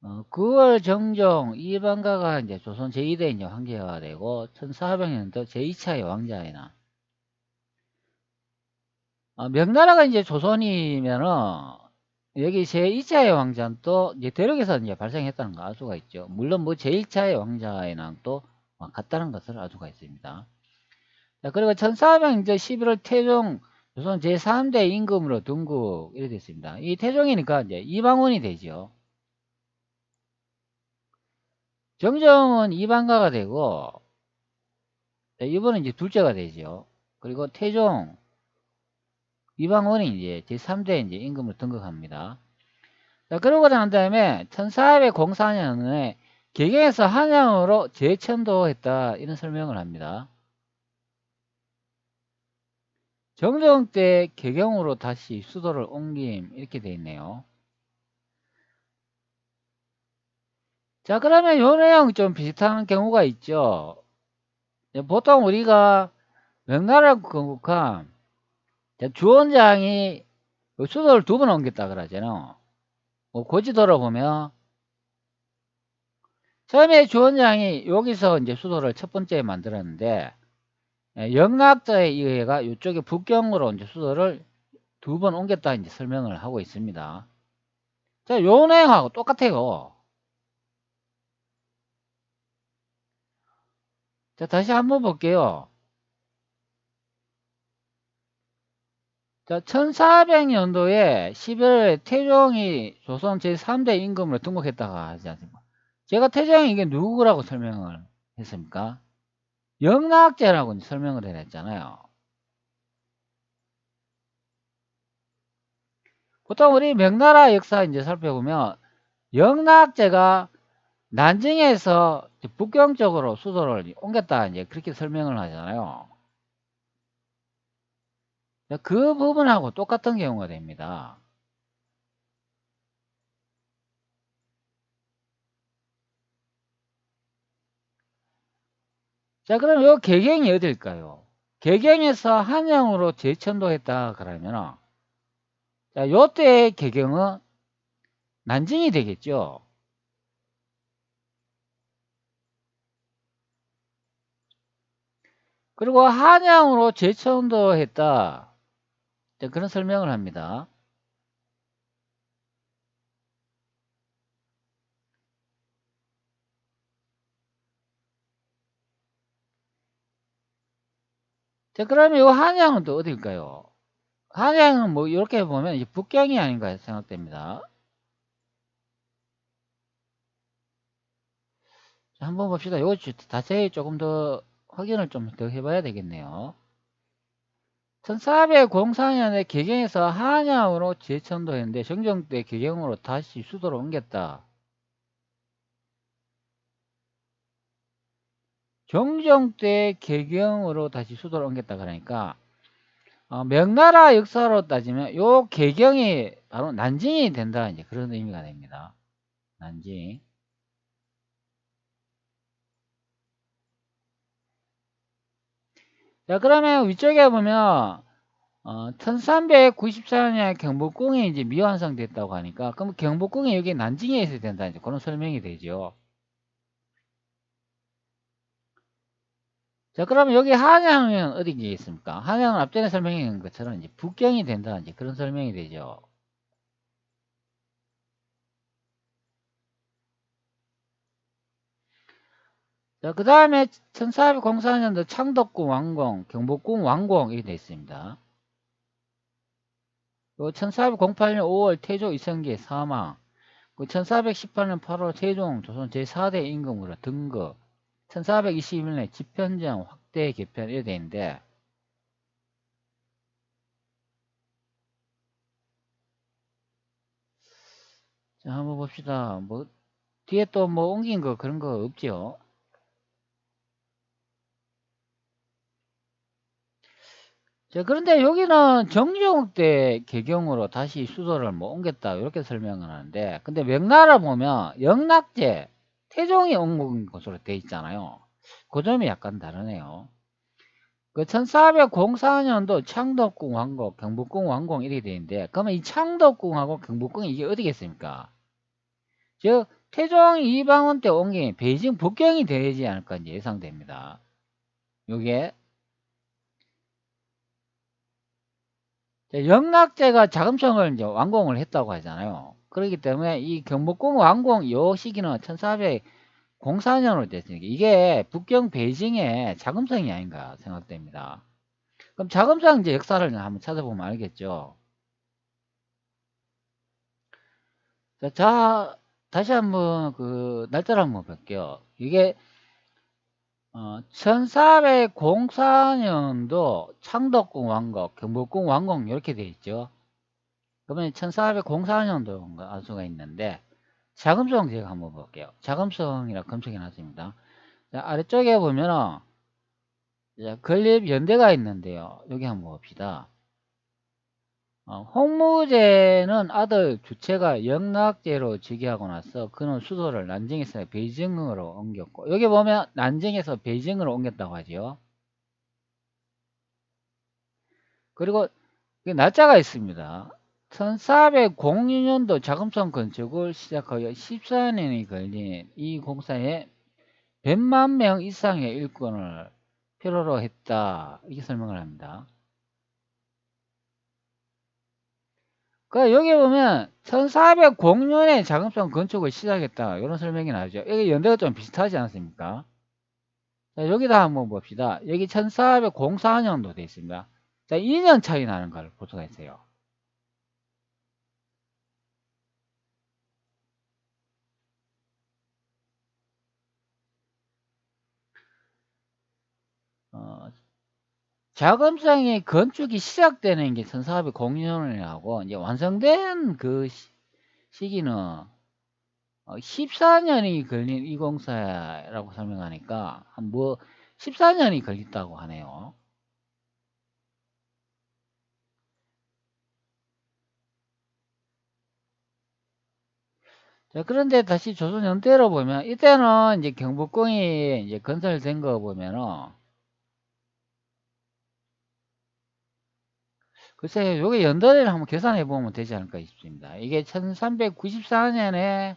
9월 정종 이방가가 이제 조선 제2대 이제 황제가 되고 1400년도 제2차의 왕자의 난. 명나라가 이제 조선이면은 여기 제2차의 왕자는 또 이제 대륙에서 이제 발생했다는 거 알 수가 있죠. 물론 뭐 제1차의 왕자의 난또 같다는 것을 알 수가 있습니다. 자, 그리고 1400 이제 11월 태종 조선 제3대 임금으로 등극 이렇게 됐습니다. 이 태종이니까 이제 이방원이 되죠. 정정은 이방가가 되고 이번은 이제 둘째가 되죠. 그리고 태종 이방원이 이제 제3대 이제 임금으로 등극합니다. 자, 그러고 난 다음에 1404년에 개경에서 한양으로 재천도했다 이런 설명을 합니다. 정종 때 개경으로 다시 수도를 옮김 이렇게 되어 있네요. 자, 그러면 요 내용 좀 비슷한 경우가 있죠. 보통 우리가 명나라 건국한 주원장이 수도를 2번 옮겼다 그러잖아요. 고지도로 보면 처음에 주원장이 여기서 이제 수도를 첫 번째 만들었는데 영락자에 의해가 이쪽에 북경으로 이제 수도를 2번 옮겼다 이제 설명을 하고 있습니다. 자, 요 내용하고 똑같아요. 자, 다시 한번 볼게요. 자, 1400년도에 11월에 태종이 조선 제3대 임금으로 등극했다고 하지 않습니까? 제가 태종이 이게 누구라고 설명을 했습니까? 영락제라고 설명을 해냈잖아요. 보통 우리 명나라 역사 이제 살펴보면 영락제가 난징에서 북경 쪽으로 수도를 옮겼다 이제 그렇게 설명을 하잖아요. 그 부분하고 똑같은 경우가 됩니다. 자, 그럼 요 개경이 어딜까요? 개경에서 한양으로 재천도했다 그러면 자, 요때의 개경은 난징이 되겠죠. 그리고 한양으로 재천도했다. 그런 설명을 합니다. 자, 그러면 이 한양은 또 어딜까요? 한양은 뭐 이렇게 보면 이제 북경이 아닌가 생각됩니다. 자, 한번 봅시다. 이거 자세히 조금 더 확인을 좀 더 해봐야 되겠네요. 1404년에 개경에서 한양으로 재천도했는데 정종 때 개경으로 다시 수도로 옮겼다. 정종 때 개경으로 다시 수도로 옮겼다 그러니까 명나라 역사로 따지면 요 개경이 바로 난징이 된다 이제 그런 의미가 됩니다. 난징. 자, 그러면 위쪽에 보면 1394년에 경복궁이 이제 미완성됐다고 하니까 그럼 경복궁이 여기 난징에 있어야 된다 이제 그런 설명이 되죠. 자, 그러면 여기 한양은 어디 있습니까? 한양은 앞전에 설명한 것처럼 이제 북경이 된다 이제 그런 설명이 되죠. 자, 그 다음에 1404년도 창덕궁 완공, 경복궁 완공 이렇게 되어 있습니다. 1408년 5월 태조 이성계 사망, 1418년 8월 세종 조선 제4대 임금으로 등극, 1421년에 집현정 확대 개편 이렇게 되어 있는데, 자, 한번 봅시다. 뭐 뒤에 또 뭐 옮긴 거 그런 거 없죠? 자, 그런데 여기는 정종 때 개경으로 다시 수도를 뭐 옮겼다 이렇게 설명을 하는데, 근데 명나라 보면 영락제 태종이 옮긴 것으로 돼 있잖아요. 그 점이 약간 다르네요. 그 1404년도 창덕궁 완공, 경복궁 완공 이렇게 돼 있는데, 그러면 이 창덕궁하고 경복궁이 이게 어디겠습니까? 즉 태종 이방원 때 옮긴 베이징 북경이 되지 않을까 이제 예상됩니다. 요게 영락제가 자금성을 이제 완공을 했다고 하잖아요. 그렇기 때문에 이 경복궁 완공 요 시기는 1404년으로 됐으니까 이게 북경 베이징의 자금성이 아닌가 생각됩니다. 그럼 자금성 이제 역사를 한번 찾아보면 알겠죠. 자, 다시 한번 그 날짜를 한번 볼게요. 이게 1404년도 창덕궁 완공, 경복궁 완공 이렇게 돼 있죠. 그러면 1404년도 알 수가 있는데 자금성 제가 한번 볼게요. 자금성이라 검색해 놨습니다. 자, 아래쪽에 보면은 건립연대가 있는데요. 여기 한번 봅시다. 홍무제는 아들 주체가 영락제로 즉위하고 나서 그는 수도를 난징에서 베이징으로 옮겼고 여기 보면 난징에서 베이징으로 옮겼다고 하죠. 그리고 날짜가 있습니다. 1406년도 자금성 건축을 시작하여 14년이 걸린 이 공사에 100만 명 이상의 일꾼을 필요로 했다. 이렇게 설명을 합니다. 그 여기 보면 1406년에 자금성 건축을 시작했다. 이런 설명이 나오죠. 여기 연대가 좀 비슷하지 않습니까? 자, 여기다 한번 봅시다. 여기 1404년도 되어 있습니다. 자, 2년 차이 나는 걸 볼 수가 있어요. 어, 자금성이 건축이 시작되는 게 1406년이라고 이제 완성된 그 시기는 14년이 걸린 이 공사라고 설명하니까 뭐 14년이 걸렸다고 하네요. 자, 그런데 다시 조선 연대로 보면 이때는 이제 경복궁이 이제 건설된 거 보면은 글쎄 요게 연도를 한번 계산해 보면 되지 않을까 싶습니다. 이게 1394년에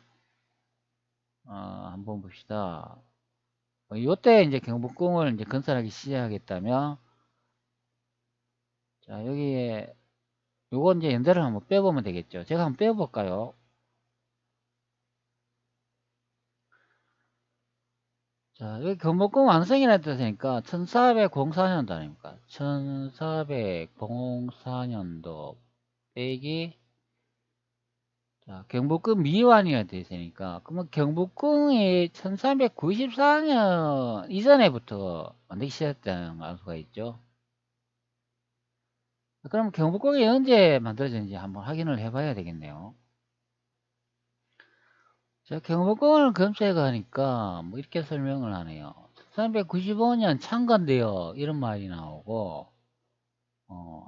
한번 봅시다. 요때 이제 경복궁을 이제 건설하기 시작했다면, 자, 여기에, 요거 이제 연대를 한번 빼보면 되겠죠. 제가 한번 빼볼까요? 자, 여기 경복궁 완성이라 뜻이니까 1404년도 아닙니까? 1404년도 빼기, 자, 경복궁 미완이라 되어 있으니까, 그러면 경복궁이 1394년 이전에부터 만들기 시작했다는 걸 알 수가 있죠. 그럼 경복궁이 언제 만들어졌는지 한번 확인을 해봐야 되겠네요. 자, 경복궁을 검색하니까 뭐 이렇게 설명을 하네요. 1395년 창건되어 이런 말이 나오고,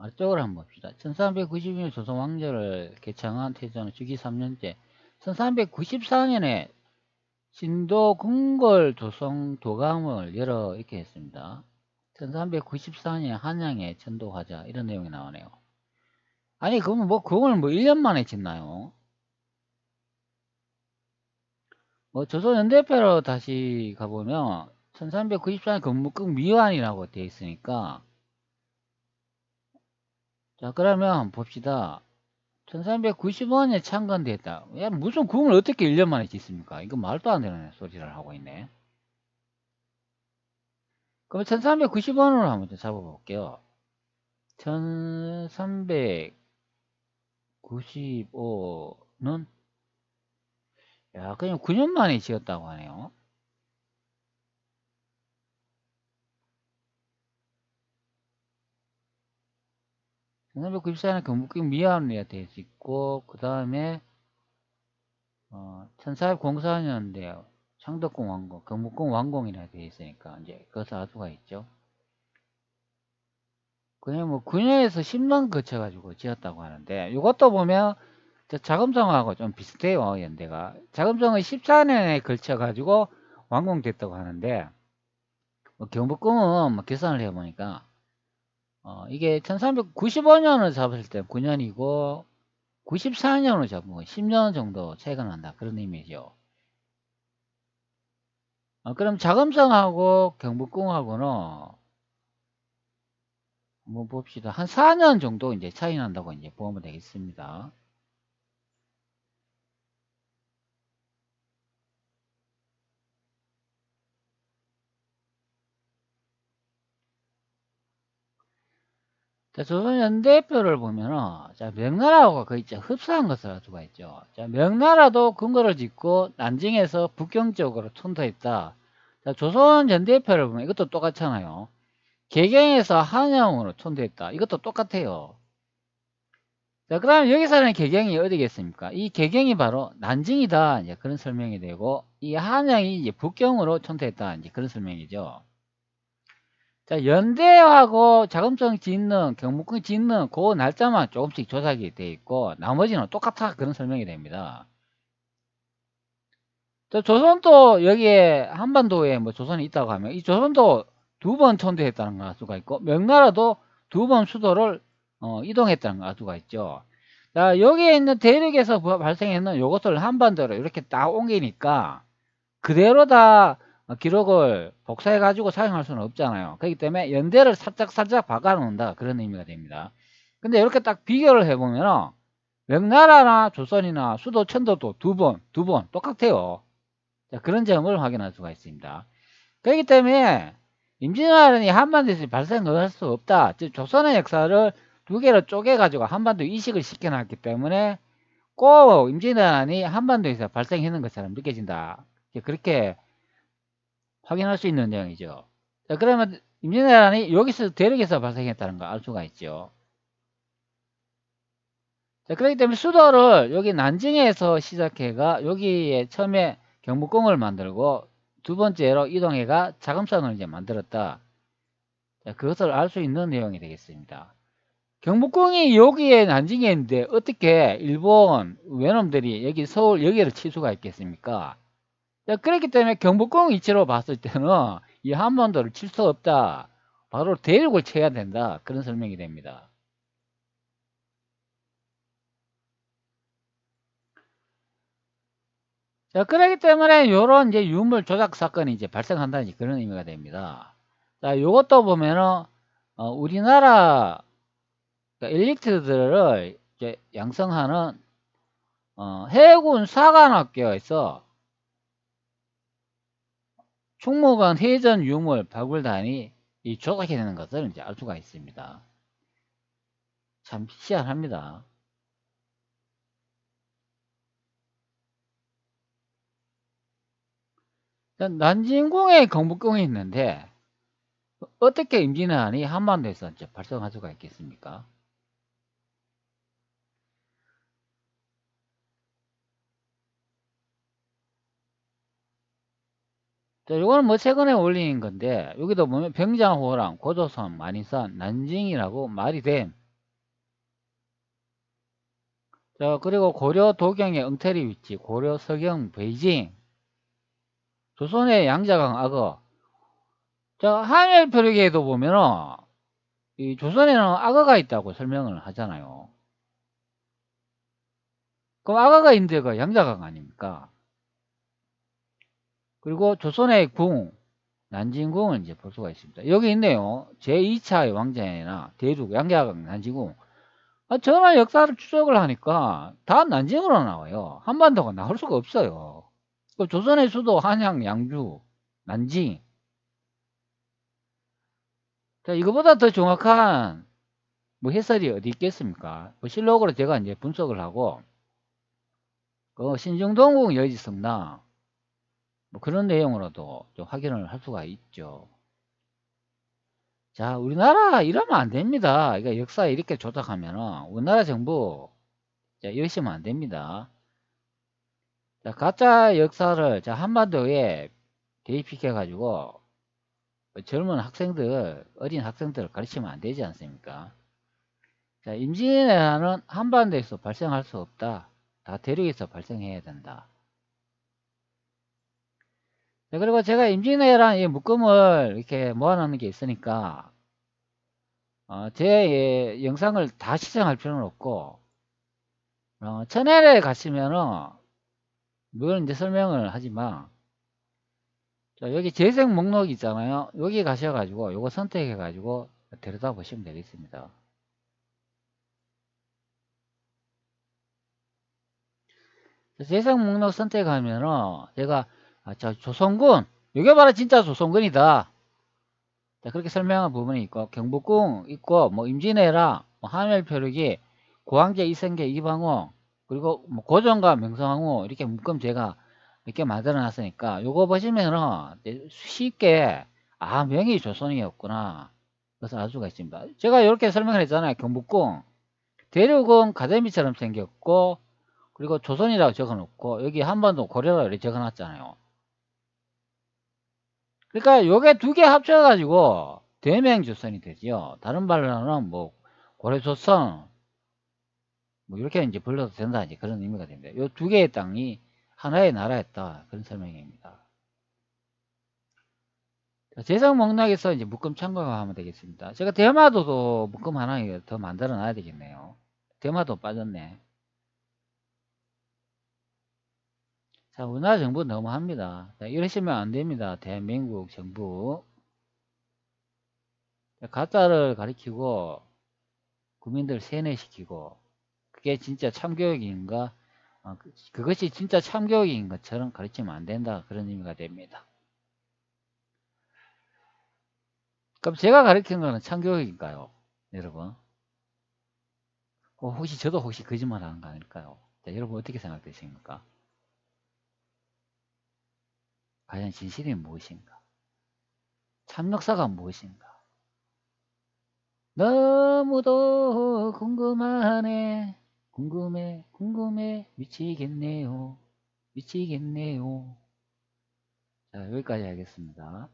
아래쪽으로 한번 봅시다. 1392년 조선 왕조를 개창한 태조는 주기 3년째. 1394년에 신도 궁궐 조성 도감을 열어 이렇게 했습니다. 1394년 한양에 천도하자 이런 내용이 나오네요. 아니 그러면 뭐 그걸 뭐 1년 만에 짓나요? 뭐 조선연대표로 다시 가보면 1394년 건국궁 미완이라고 되어 있으니까, 자 그러면 봅시다. 1395년에 창건됐다. 야, 무슨 궁을 어떻게 1년 만에 짓습니까? 이거 말도 안 되는 소리를 하고 있네. 그럼 1395년으로 한번 잡아볼게요. 1395는, 야, 그냥 9년 만에 지었다고 하네요. 천 1394년에 경복궁 미완리가 되어 있고, 그 다음에 1404년대 창덕궁 완공, 경복궁 완공이라 되어 있으니까 이제 그것을 알 수가 있죠. 그냥 뭐 9년에서 10년 거쳐가지고 지었다고 하는데, 이것도 보면 자금성하고 좀 비슷해요. 연대가 자금성은 14년에 걸쳐가지고 완공됐다고 하는데, 뭐 경복궁은 뭐 계산을 해보니까 이게 1395년을 잡았을 때 9년이고 94년으로 잡으면 10년 정도 차이가 난다, 그런 의미죠. 그럼 자금성하고 경복궁하고는 한번 봅시다. 한 4년 정도 이제 차이 난다고 이제 보면 되겠습니다. 자, 조선 연대표를 보면은, 자, 명나라하고 거의 흡사한 것을 알 수가 있죠. 자, 명나라도 궁궐을 짓고 난징에서 북경 쪽으로 천도했다. 자, 조선 연대표를 보면 이것도 똑같잖아요. 개경에서 한양으로 천도했다. 이것도 똑같아요. 자, 그러면 여기서는 개경이 어디겠습니까? 이 개경이 바로 난징이다, 이제 그런 설명이 되고, 이 한양이 이제 북경으로 천도했다, 이제 그런 설명이죠. 자, 연대하고 자금성 짓는, 경복궁 짓는 그 날짜만 조금씩 조작이 돼 있고, 나머지는 똑같아, 그런 설명이 됩니다. 자, 조선도 여기에 한반도에 뭐 조선이 있다고 하면, 이 조선도 2번 천도했다는 걸 알 수가 있고, 명나라도 2번 수도를 이동했다는 걸 알 수가 있죠. 자, 여기에 있는 대륙에서 발생했는 요것을 한반도로 이렇게 딱 옮기니까 그대로 다 기록을 복사해 가지고 사용할 수는 없잖아요. 그렇기 때문에 연대를 살짝 바꿔 놓는다, 그런 의미가 됩니다. 근데 이렇게 딱 비교를 해보면 명나라나 조선이나 수도 천도도 두 번 똑같아요. 자, 그런 점을 확인할 수가 있습니다. 그렇기 때문에 임진왜란이 한반도에서 발생할 수 없다. 즉 조선의 역사를 두 개로 쪼개 가지고 한반도 이식을 시켜놨기 때문에 꼭 임진왜란이 한반도에서 발생했는 것처럼 느껴진다. 그렇게 확인할 수 있는 내용이죠. 자, 그러면 임진왜란이 여기서 대륙에서 발생했다는 걸 알 수가 있죠. 자, 그렇기 때문에 수도를 여기 난징에서 시작해가 여기에 처음에 경복궁을 만들고 두 번째로 이동해가 자금성을 이제 만들었다. 자, 그것을 알 수 있는 내용이 되겠습니다. 경복궁이 여기에 난징에 있는데 어떻게 일본 외놈들이 여기 서울 여기를 칠 수가 있겠습니까? 자, 그렇기 때문에 경복궁 위치로 봤을 때는 이 한반도를 칠 수 없다. 바로 대륙을 쳐야 된다, 그런 설명이 됩니다. 자, 그렇기 때문에 요런 이제 유물 조작 사건이 이제 발생한다는 그런 의미가 됩니다. 자, 요것도 보면은, 우리나라 엘리트들을 이제 양성하는, 해군 사관학교에서 충무관 해전 유물 발굴단이 이 조작해내는 것을 이제 알 수가 있습니다. 참 희한합니다. 난징궁에 경복궁이 있는데 어떻게 임진왜란이 한반도에서 이제 발생할 수가 있겠습니까? 자, 요거는 뭐 최근에 올린 건데 여기도 보면 병장호랑 고조선, 만이산, 난징이라고 말이 됨. 자, 그리고 고려 도경의 엉터리 위치, 고려 서경 베이징, 조선의 양자강 악어. 자, 한일 표류기에도 보면은 이 조선에는 악어가 있다고 설명을 하잖아요. 그럼 악어가 있는 데가 양자강 아닙니까? 그리고 조선의 궁, 난징궁을 이제 볼 수가 있습니다. 여기 있네요. 제2차의 왕자이나 대륙, 양자강, 난징궁. 저는 역사를 추적을 하니까 다 난징으로 나와요. 한반도가 나올 수가 없어요. 그 조선의 수도 한양, 양주, 난징. 자, 이거보다 더 정확한 뭐 해설이 어디 있겠습니까? 뭐 실록으로 제가 이제 분석을 하고 그 신중동궁 여지성당 뭐 그런 내용으로도 좀 확인을 할 수가 있죠. 자, 우리나라 이러면 안 됩니다. 그러니까 역사에 이렇게 조작하면은 우리나라 정부 자, 이러시면 안 됩니다. 자, 가짜 역사를 자, 한반도에 대입시켜 가지고 젊은 학생들, 어린 학생들을 가르치면 안 되지 않습니까? 자, 임진왜란은 한반도에서 발생할 수 없다. 다 대륙에서 발생해야 된다. 자, 그리고 제가 임진왜란 이 묶음을 이렇게 모아놓는 게 있으니까 제 영상을 다 시청할 필요는 없고 채널에 가시면은 물론 이제 설명을 하지만 자, 여기 재생 목록 있잖아요. 여기 가셔가지고 요거 선택해가지고 들여다 보시면 되겠습니다. 재생 목록 선택하면은 제가 자, 조선군 이게 바로 진짜 조선군이다. 자, 그렇게 설명한 부분이 있고 경복궁 있고 뭐 임진왜란, 뭐 한일표류기, 고황제, 이성계, 이방호 그리고 뭐 고종과 명성황후 이렇게 묶음 제가 이렇게 만들어 놨으니까 요거 보시면은 쉽게 명이 조선이었구나 그래서 알 수가 있습니다. 제가 이렇게 설명을 했잖아요. 경복궁 대륙은 가데미처럼 생겼고 그리고 조선이라고 적어놓고 여기 한반도 고려라고 이렇게 적어놨잖아요. 그러니까 요게 두 개 합쳐가지고 대명조선이 되지요. 다른 말로는 뭐 고려조선 뭐 이렇게 이제 불러도 된다 이제 그런 의미가 됩니다. 요 두 개의 땅이 하나의 나라였다 그런 설명입니다. 재생 목록에서 이제 묶음 참고하면 되겠습니다. 제가 대마도도 묶음 하나 더 만들어 놔야 되겠네요. 대마도 빠졌네. 자, 우리나라 정부 너무합니다. 자, 이러시면 안 됩니다. 대한민국 정부. 가짜를 가리키고 국민들 세뇌시키고 그게 진짜 참교육인가? 그것이 진짜 참교육인 것처럼 가르치면 안 된다. 그런 의미가 됩니다. 그럼 제가 가르친 거는 참교육인가요? 여러분? 혹시 저도 혹시 거짓말 하는 거 아닐까요? 자, 여러분 어떻게 생각되십니까? 과연 진실이 무엇인가? 참역사가 무엇인가? 너무도 궁금하네. 궁금해, 궁금해. 미치겠네요. 미치겠네요. 자, 여기까지 하겠습니다.